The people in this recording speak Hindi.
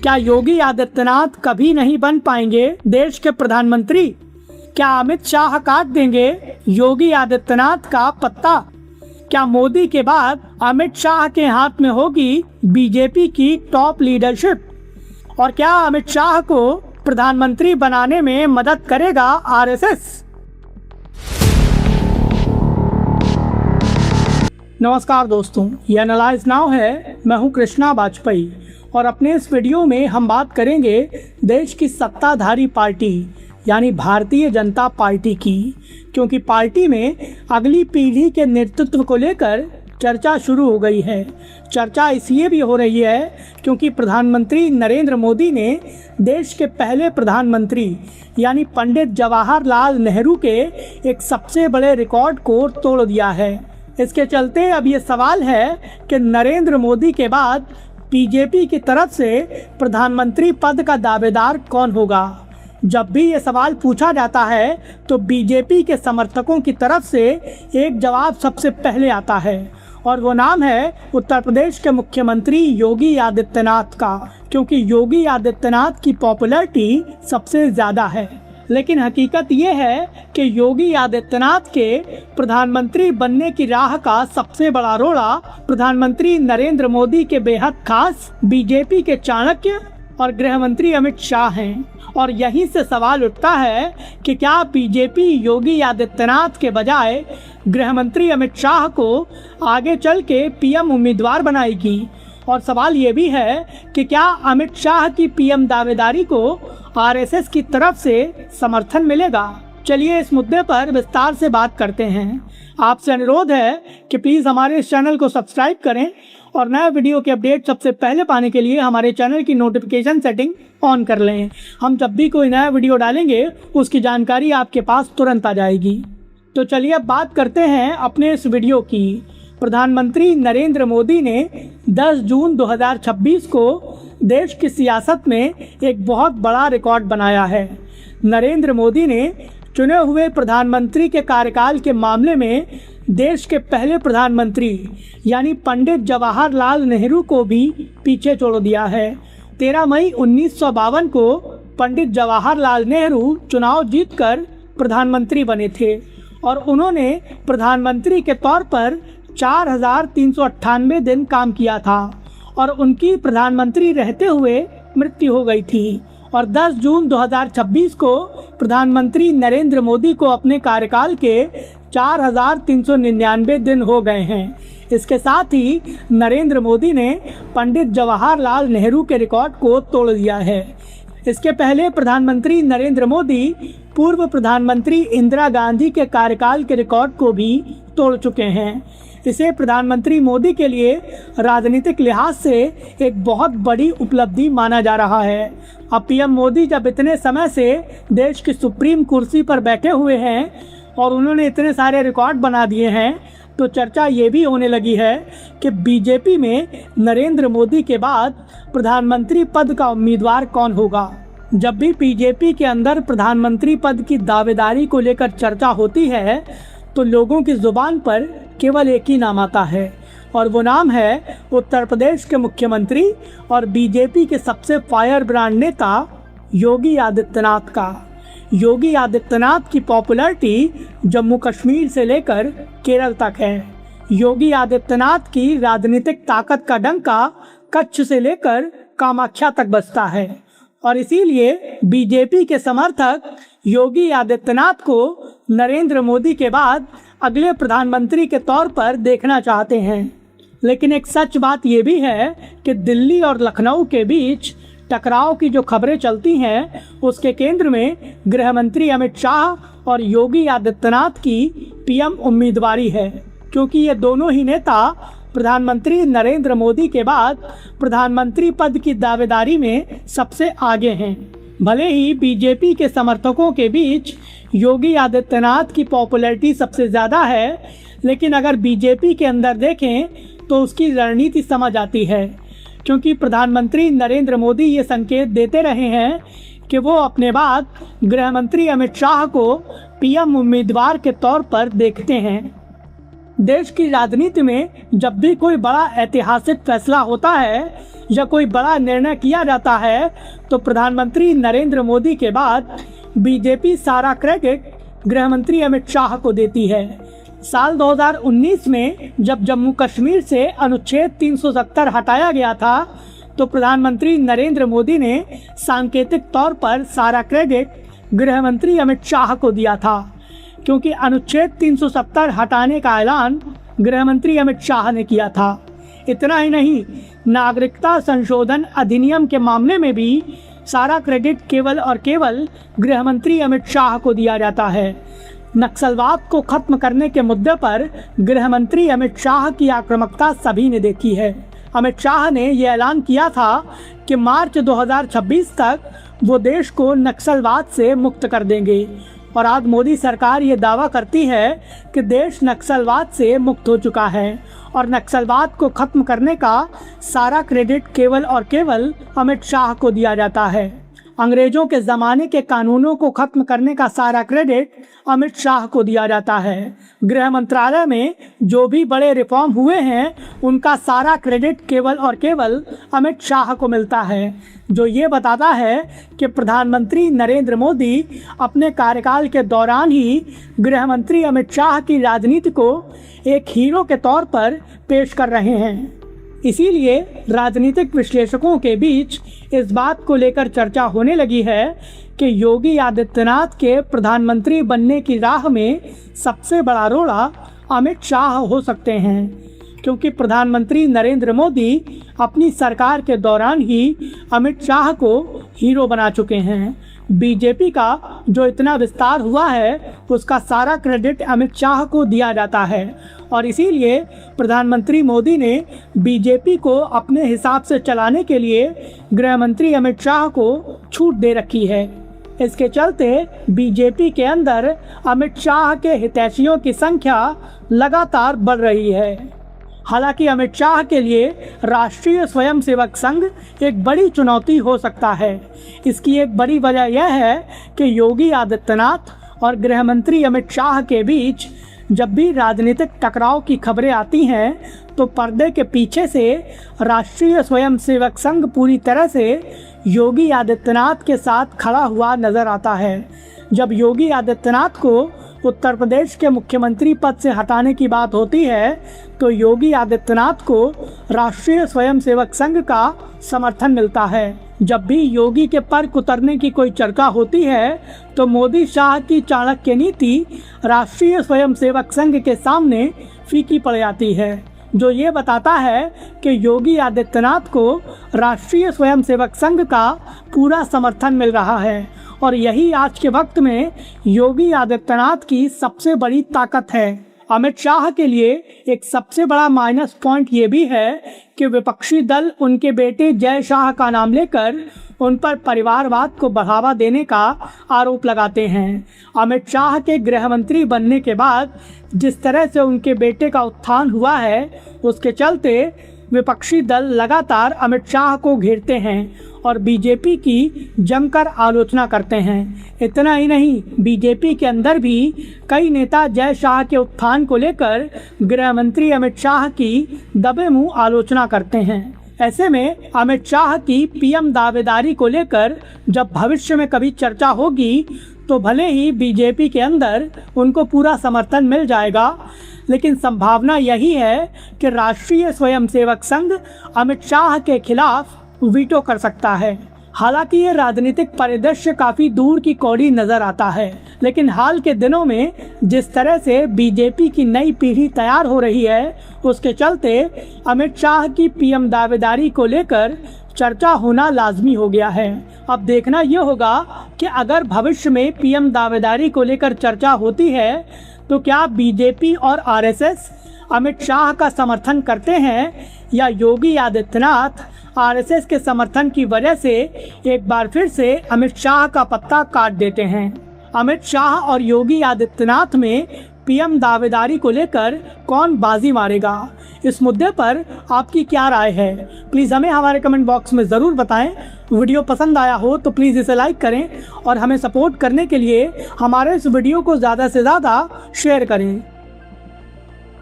क्या योगी आदित्यनाथ कभी नहीं बन पाएंगे देश के प्रधानमंत्री? क्या अमित शाह काट देंगे योगी आदित्यनाथ का पत्ता? क्या मोदी के बाद अमित शाह के हाथ में होगी बीजेपी की टॉप लीडरशिप? और क्या अमित शाह को प्रधानमंत्री बनाने में मदद करेगा आरएसएस? नमस्कार दोस्तों, ये एनालाइज नाउ है। मैं हूं कृष्णा बाजपेयी और अपने इस वीडियो में हम बात करेंगे देश की सत्ताधारी पार्टी यानी भारतीय जनता पार्टी की, क्योंकि पार्टी में अगली पीढ़ी के नेतृत्व को लेकर चर्चा शुरू हो गई है। चर्चा इसलिए भी हो रही है क्योंकि प्रधानमंत्री नरेंद्र मोदी ने देश के पहले प्रधानमंत्री यानी पंडित जवाहरलाल नेहरू के एक सबसे बड़े रिकॉर्ड को तोड़ दिया है। इसके चलते अब ये सवाल है कि नरेंद्र मोदी के बाद बीजेपी की तरफ से प्रधानमंत्री पद का दावेदार कौन होगा। जब भी ये सवाल पूछा जाता है तो बीजेपी के समर्थकों की तरफ से एक जवाब सबसे पहले आता है और वो नाम है उत्तर प्रदेश के मुख्यमंत्री योगी आदित्यनाथ का, क्योंकि योगी आदित्यनाथ की पॉपुलैरिटी सबसे ज़्यादा है। लेकिन हकीकत ये है कि योगी आदित्यनाथ के प्रधानमंत्री बनने की राह का सबसे बड़ा रोड़ा प्रधानमंत्री नरेंद्र मोदी के बेहद खास बीजेपी के चाणक्य और गृह मंत्री अमित शाह हैं। और यहीं से सवाल उठता है कि क्या बीजेपी योगी आदित्यनाथ के बजाय गृह मंत्री अमित शाह को आगे चल के पीएम उम्मीदवार बनाएगी? और सवाल ये भी है कि क्या अमित शाह की पीएम दावेदारी को आरएसएस की तरफ से समर्थन मिलेगा? चलिए इस मुद्दे पर विस्तार से बात करते हैं। आपसे अनुरोध है कि प्लीज़ हमारे इस चैनल को सब्सक्राइब करें और नए वीडियो के अपडेट सबसे पहले पाने के लिए हमारे चैनल की नोटिफिकेशन सेटिंग ऑन कर लें। हम जब भी कोई नया वीडियो डालेंगे उसकी जानकारी आपके पास तुरंत आ जाएगी। तो चलिए अब बात करते हैं अपने इस वीडियो की। प्रधानमंत्री नरेंद्र मोदी ने 10 जून 2026 को देश की सियासत में एक बहुत बड़ा रिकॉर्ड बनाया है। नरेंद्र मोदी ने चुने हुए प्रधानमंत्री के कार्यकाल के मामले में देश के पहले प्रधानमंत्री यानी पंडित जवाहरलाल नेहरू को भी पीछे छोड़ दिया है। 13 मई 1952 को पंडित जवाहरलाल नेहरू चुनाव जीतकर प्रधानमंत्री बने थे और उन्होंने प्रधानमंत्री के तौर पर 4398 दिन काम किया था और उनकी प्रधानमंत्री रहते हुए मृत्यु हो गई थी। और 10 जून 2026 को प्रधानमंत्री नरेंद्र मोदी को अपने कार्यकाल के 4399 दिन हो गए हैं। इसके साथ ही नरेंद्र मोदी ने पंडित जवाहरलाल नेहरू के रिकॉर्ड को तोड़ दिया है। इसके पहले प्रधानमंत्री नरेंद्र मोदी पूर्व प्रधानमंत्री इंदिरा गांधी के कार्यकाल के रिकॉर्ड को भी तोड़ चुके हैं। इसे प्रधानमंत्री मोदी के लिए राजनीतिक लिहाज से एक बहुत बड़ी उपलब्धि माना जा रहा है। अब पीएम मोदी जब इतने समय से देश की सुप्रीम कुर्सी पर बैठे हुए हैं और उन्होंने इतने सारे रिकॉर्ड बना दिए हैं, तो चर्चा ये भी होने लगी है कि बीजेपी में नरेंद्र मोदी के बाद प्रधानमंत्री पद का उम्मीदवार कौन होगा। जब भी बीजेपी के अंदर प्रधानमंत्री पद की दावेदारी को लेकर चर्चा होती है तो लोगों की जुबान पर केवल एक ही नाम आता है और वो नाम है उत्तर प्रदेश के मुख्यमंत्री और बीजेपी के सबसे फायर ब्रांड नेता योगी आदित्यनाथ का। योगी आदित्यनाथ की पॉपुलैरिटी जम्मू कश्मीर से लेकर केरल तक है। योगी आदित्यनाथ की राजनीतिक ताकत का डंका कच्छ से लेकर कामाख्या तक बजता है और इसीलिए बीजेपी के समर्थक योगी आदित्यनाथ को नरेंद्र मोदी के बाद अगले प्रधानमंत्री के तौर पर देखना चाहते हैं। लेकिन एक सच बात ये भी है कि दिल्ली और लखनऊ के बीच टकराव की जो खबरें चलती हैं उसके केंद्र में गृह मंत्री अमित शाह और योगी आदित्यनाथ की पीएम उम्मीदवारी है, क्योंकि ये दोनों ही नेता प्रधानमंत्री नरेंद्र मोदी के बाद प्रधानमंत्री पद की दावेदारी में सबसे आगे हैं। भले ही बीजेपी के समर्थकों के बीच योगी आदित्यनाथ की पॉपुलैरिटी सबसे ज़्यादा है, लेकिन अगर बीजेपी के अंदर देखें तो उसकी रणनीति समझ आती है, क्योंकि प्रधानमंत्री नरेंद्र मोदी ये संकेत देते रहे हैं कि वो अपने बाद गृह मंत्री अमित शाह को पीएम उम्मीदवार के तौर पर देखते हैं। देश की राजनीति में जब भी कोई बड़ा ऐतिहासिक फैसला होता है या कोई बड़ा निर्णय किया जाता है तो प्रधानमंत्री नरेंद्र मोदी के बाद बीजेपी सारा क्रेडिट गृह मंत्री अमित शाह को देती है। साल 2019 में जब जम्मू कश्मीर से अनुच्छेद 370 हटाया गया था तो प्रधानमंत्री नरेंद्र मोदी ने सांकेतिक तौर पर सारा क्रेडिट गृह मंत्री अमित शाह को दिया था, क्योंकि अनुच्छेद 370 हटाने का ऐलान गृह मंत्री अमित शाह ने किया था। इतना ही नहीं, नागरिकता संशोधन अधिनियम के मामले में भी सारा क्रेडिट केवल और केवल गृह मंत्री अमित शाह को दिया जाता है। नक्सलवाद को खत्म करने के मुद्दे पर गृह मंत्री अमित शाह की आक्रामकता सभी ने देखी है। अमित शाह ने यह ऐलान किया था कि मार्च 2026 तक वो देश को नक्सलवाद से मुक्त कर देंगे, और आज मोदी सरकार ये दावा करती है कि देश नक्सलवाद से मुक्त हो चुका है और नक्सलवाद को खत्म करने का सारा क्रेडिट केवल और केवल अमित शाह को दिया जाता है। अंग्रेजों के ज़माने के कानूनों को खत्म करने का सारा क्रेडिट अमित शाह को दिया जाता है। गृह मंत्रालय में जो भी बड़े रिफॉर्म हुए हैं उनका सारा क्रेडिट केवल और केवल अमित शाह को मिलता है, जो ये बताता है कि प्रधानमंत्री नरेंद्र मोदी अपने कार्यकाल के दौरान ही गृह मंत्री अमित शाह की राजनीति को एक हीरो के तौर पर पेश कर रहे हैं। इसीलिए राजनीतिक विश्लेषकों के बीच इस बात को लेकर चर्चा होने लगी है कि योगी आदित्यनाथ के प्रधानमंत्री बनने की राह में सबसे बड़ा रोड़ा अमित शाह हो सकते हैं, क्योंकि प्रधानमंत्री नरेंद्र मोदी अपनी सरकार के दौरान ही अमित शाह को हीरो बना चुके हैं। बीजेपी का जो इतना विस्तार हुआ है उसका सारा क्रेडिट अमित शाह को दिया जाता है, और इसीलिए प्रधानमंत्री मोदी ने बीजेपी को अपने हिसाब से चलाने के लिए गृह मंत्री अमित शाह को छूट दे रखी है। इसके चलते बीजेपी के अंदर अमित शाह के हितैषियों की संख्या लगातार बढ़ रही है। हालांकि अमित शाह के लिए राष्ट्रीय स्वयंसेवक संघ एक बड़ी चुनौती हो सकता है। इसकी एक बड़ी वजह यह है कि योगी आदित्यनाथ और गृह मंत्री अमित शाह के बीच जब भी राजनीतिक टकराव की खबरें आती हैं तो पर्दे के पीछे से राष्ट्रीय स्वयंसेवक संघ पूरी तरह से योगी आदित्यनाथ के साथ खड़ा हुआ नजर आता है। जब योगी आदित्यनाथ को उत्तर प्रदेश के मुख्यमंत्री पद से हटाने की बात होती है तो योगी आदित्यनाथ को राष्ट्रीय स्वयंसेवक संघ का समर्थन मिलता है। जब भी योगी के पर उतरने की कोई चर्चा होती है तो मोदी शाह की चाणक्य नीति राष्ट्रीय स्वयंसेवक संघ के सामने फीकी पड़ जाती है, जो ये बताता है कि योगी आदित्यनाथ को राष्ट्रीय स्वयंसेवक संघ का पूरा समर्थन मिल रहा है, और यही आज के वक्त में योगी आदित्यनाथ की सबसे बड़ी ताकत है। अमित शाह के लिए एक सबसे बड़ा माइनस पॉइंट ये भी है कि विपक्षी दल उनके बेटे जय शाह का नाम लेकर उन पर परिवारवाद को बढ़ावा देने का आरोप लगाते हैं। अमित शाह के गृह मंत्री बनने के बाद जिस तरह से उनके बेटे का उत्थान हुआ है उसके चलते विपक्षी दल लगातार अमित शाह को घेरते हैं और बीजेपी की जमकर आलोचना करते हैं। इतना ही नहीं, बीजेपी के अंदर भी कई नेता जय शाह के उत्थान को लेकर गृह मंत्री अमित शाह की दबे मुंह आलोचना करते हैं। ऐसे में अमित शाह की पीएम दावेदारी को लेकर जब भविष्य में कभी चर्चा होगी तो भले ही बीजेपी के अंदर उनको पूरा समर्थन मिल जाएगा, लेकिन संभावना यही है कि राष्ट्रीय स्वयंसेवक संघ अमित शाह के खिलाफ वीटो कर सकता है। हालांकि ये राजनीतिक परिदृश्य काफी दूर की कौड़ी नजर आता है, लेकिन हाल के दिनों में जिस तरह से बीजेपी की नई पीढ़ी तैयार हो रही है उसके चलते अमित शाह की पीएम दावेदारी को लेकर चर्चा होना लाजमी हो गया है। अब देखना यह होगा कि अगर भविष्य में पीएम दावेदारी को लेकर चर्चा होती है तो क्या बीजेपी और आरएसएस अमित शाह का समर्थन करते हैं या योगी आदित्यनाथ आरएसएस के समर्थन की वजह से एक बार फिर से अमित शाह का पत्ता काट देते हैं। अमित शाह और योगी आदित्यनाथ में पीएम दावेदारी को लेकर कौन बाजी मारेगा, इस मुद्दे पर आपकी क्या राय है? प्लीज़ हमें हमारे कमेंट बॉक्स में ज़रूर बताएं। वीडियो पसंद आया हो तो प्लीज़ इसे लाइक करें और हमें सपोर्ट करने के लिए हमारे इस वीडियो को ज़्यादा से ज़्यादा शेयर करें।